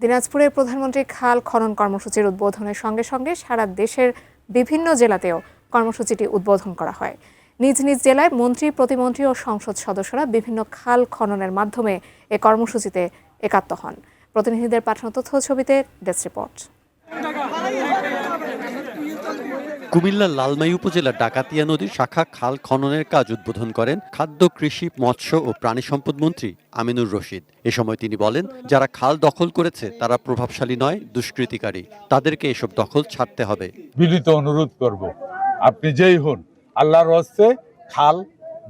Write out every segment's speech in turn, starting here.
দিনাজপুরের প্রধানমন্ত্রী খাল খনন কর্মসূচির উদ্বোধনের সঙ্গে সঙ্গে সারা দেশের বিভিন্ন জেলাতেও কর্মসূচিটি উদ্বোধন করা হয়। নিজ নিজ জেলায় মন্ত্রী, প্রতিমন্ত্রী ও সংসদ সদস্যরা বিভিন্ন খাল খননের মাধ্যমে এ কর্মসূচিতে একাত্ম হন। প্রতিনিধিদের পাঠানো তথ্য ছবিতে ডেস্ক রিপোর্ট। কুমিল্লার লালমাই উপজেলার ডাকাতিয়া নদীর শাখা খাল খননের কাজ উদ্বোধন করেন খাদ্য, কৃষি, মৎস্য ও প্রাণী সম্পদ মন্ত্রী আমিনুর রশিদ। এ সময় তিনি বলেন, যারা খাল দখল করেছে তারা প্রভাবশালী নয়, দুষ্কৃতিকারী। তাদেরকে এসব দখল ছাড়তে হবে। বিনীত অনুরোধ করব, আপনি যেই হন, আল্লাহর হস্তে খাল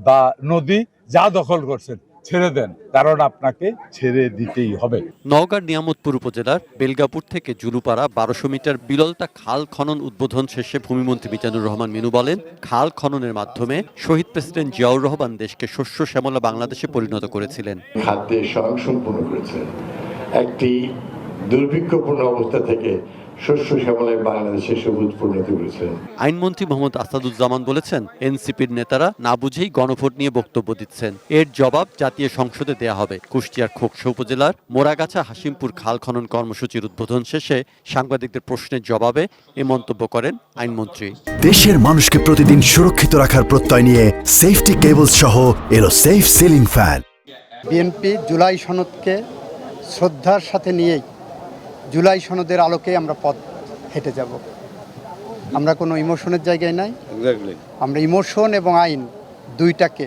বা নদী যা দখল করছেন ছেড়ে দেন, কারণ আপনাকে ছেড়ে দিতেই হবে। নওগাঁর নিয়ামতপুর উপজেলার বেলগাপুর থেকে জুলুপাড়া ১২০০ মিটার বিললতা খাল খনন উদ্বোধন শেষে ভূমিমন্ত্রী মিজানুর রহমান মিনু বলেন, খাল খননের মাধ্যমে শহীদ প্রেসিডেন্ট জিয়াউর রহমান দেশকে শস্য শ্যামলা বাংলাদেশে পরিণত করেছিলেন। খাদ্যের স্বয়ংসম্পূর্ণ করেছেন, একটি দুর্ভিক্ষপূর্ণ অবস্থা থেকে শস্য শ্যামলায় বাংলাদেশে সবুজ পরিণত করেছেন। আইনমন্ত্রী মোহাম্মদ আসাদুজ্জামান বলেছেন, এনসিপির নেতারা না বুঝেই গণভোট নিয়ে বক্তব্য দিচ্ছেন। এর জবাব জাতীয় সংসদে দেয়া হবে। কুষ্টিয়ার খোকসা উপজেলার মোরাগাছা হাসিমপুর খাল খনন কর্মসূচির উদ্বোধন শেষে সাংবাদিকদের প্রশ্নের জবাবে এ মন্তব্য করেন আইনমন্ত্রী। দেশের মানুষকে প্রতিদিন সুরক্ষিত রাখার প্রত্যয় নিয়ে সেফটি কেবলস সহ এলো safe ceiling fan. BNP July সনদকে শ্রদ্ধার সাথে নিয়েই জুলাই সনদের আলোকে আমরা পথ হেঁটে যাব। আমরা কোনো ইমোশনের জায়গায় নাই। আমরা ইমোশন এবং আইন দুইটাকে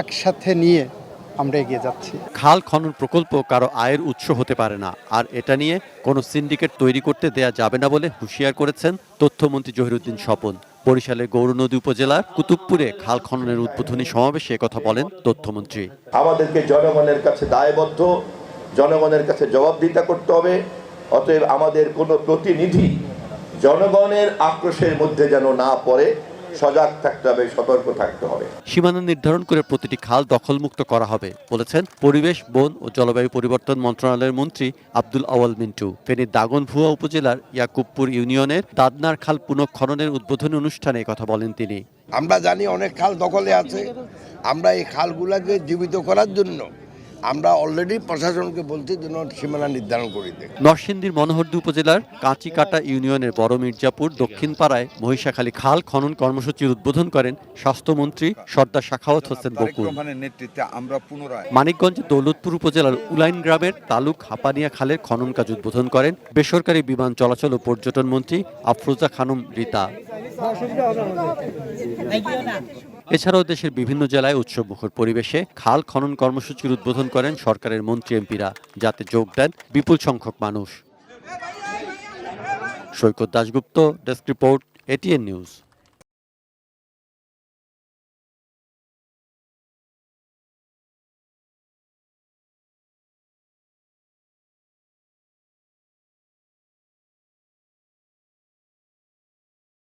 একসাথে নিয়ে আমরা এগিয়ে যাচ্ছি। খাল খনন প্রকল্প কারো আয়ের উৎস হতে পারে না, আর এটা নিয়ে কোনো সিন্ডিকেট তৈরি করতে দেয়া যাবে না বলে হুঁশিয়ার করেছেন তথ্যমন্ত্রী জহিরুদ্দিন স্বপন। বরিশালের গৌরনদী উপজেলার কুতুবপুরে খাল খননের উদ্বোধনী সমাবেশে কথা বলেন তথ্যমন্ত্রী। আমাদেরকে জনগণের কাছে দায়বদ্ধ, জনগণের কাছে জবাবদিহিতা করতে হবে। অতএব আমাদের কোনো প্রতিনিধি জনগণের আক্রোশের মধ্যে যেন না পড়ে, সজাগ থাকতে হবে, সতর্ক থাকতে হবে। সীমানা নির্ধারণ করে প্রতিটি খাল দখলমুক্ত করা হবে বলেছেন পরিবেশ, বন ও জলবায়ু পরিবর্তন মন্ত্রণালয়ের মন্ত্রী আব্দুল আওয়াল মিন্টু। ফেনীর দাগনভূয়া উপজেলার ইয়াকুবপুর ইউনিয়নের দাদনার খাল পুনঃখননের উদ্বোধনী অনুষ্ঠানে কথা বলেন তিনি। আমরা জানি অনেক খাল দখলে আছে। আমরা এই খালগুলোকে জীবিত করার জন্য আমরা অলরেডি প্রশাসনকে বলছি যেন সীমানা নির্ধারণ করে দেয়। নরসিংদীর মনোহরদী উপজেলার কাঁচিকাটা ইউনিয়নের বড় মির্জাপুর দক্ষিণ পাড়ায় মহিষাখালী খাল খনন কর্মসূচির উদ্বোধন করেন স্বাস্থ্যমন্ত্রী সর্দার সাখাওয়াত হোসেন বকুল। মানিকগঞ্জ দৌলতপুর উপজেলার উলাইন গ্রামের তালুক হাপানিয়া খালের খনন কাজ উদ্বোধন করেন বেসরকারি বিমান চলাচল ও পর্যটন মন্ত্রী আফরোজা খানম রীতা। এছাড়াও দেশের বিভিন্ন জেলায় উৎসবমুখর পরিবেশে খাল খনন কর্মসূচির উদ্বোধন করেন সরকারের মন্ত্রী, এমপিরা, যাতে যোগ দেন বিপুল সংখ্যক মানুষ। Saikat Dasgupta, desk report, ATN news.